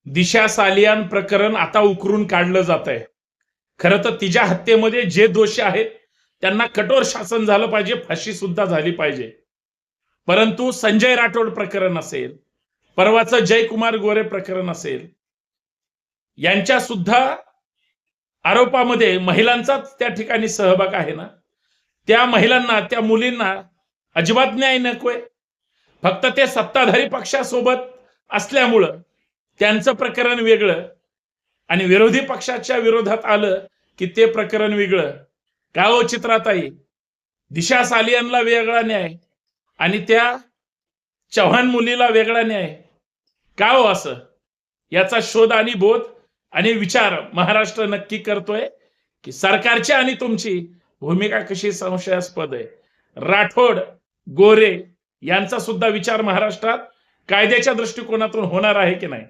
दिशा सालियान प्रकरण आता उकरून काढलं जात आहे. खरं तर तिच्या हत्येमध्ये जे दोषी आहेत त्यांना कठोर शासन झालं पाहिजे, फाशी सुद्धा झाली पाहिजे. परंतु संजय राठोड प्रकरण असेल, परवाचं जयकुमार गोरे प्रकरण असेल, यांच्या सुद्धा आरोपामध्ये महिलांचाच त्या ठिकाणी सहभाग आहे ना. त्या महिलांना, त्या मुलींना अजिबात न्याय नकोय. फक्त ते सत्ताधारी पक्षासोबत असल्यामुळं त्यांचं प्रकरण वेगळं आणि विरोधी पक्षाच्या विरोधात आलं की ते प्रकरण वेगळं. का हो चित्राताई, दिशा सालियनला वेगळा न्याय आणि त्या चव्हाण मुलीला वेगळा न्याय, का हो असं? याचा शोध आणि बोध आणि विचार महाराष्ट्र नक्की करतोय की सरकारची आणि तुमची भूमिका कशी संशयास्पद आहे. राठोड, गोरे यांचा सुद्धा विचार महाराष्ट्रात कायद्याच्या दृष्टिकोनातून होणार आहे की नाही?